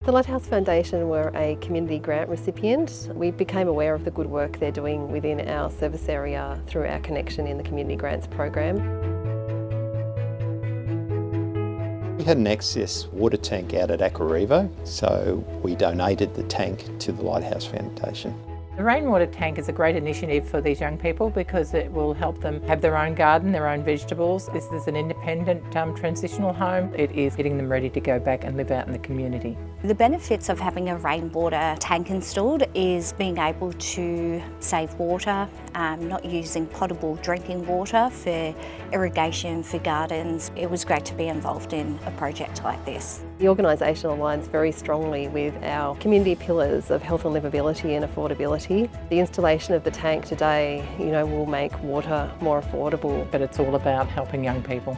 The Lighthouse Foundation were a community grant recipient. We became aware of the good work they're doing within our service area through our connection in the Community Grants program. We had an excess water tank out at Aquarivo, so we donated the tank to the Lighthouse Foundation. The Rainwater tank is a great initiative for these young people because it will help them have their own garden, their own vegetables. This is an independent transitional home. It is getting them ready to go back and live out in the community. The benefits of having a rainwater tank installed is being able to save water, not using potable drinking water for irrigation for gardens. It was great to be involved in a project like this. The organisation aligns very strongly with our community pillars of health and livability and affordability. The installation of the tank today, will make water more affordable. But it's all about helping young people.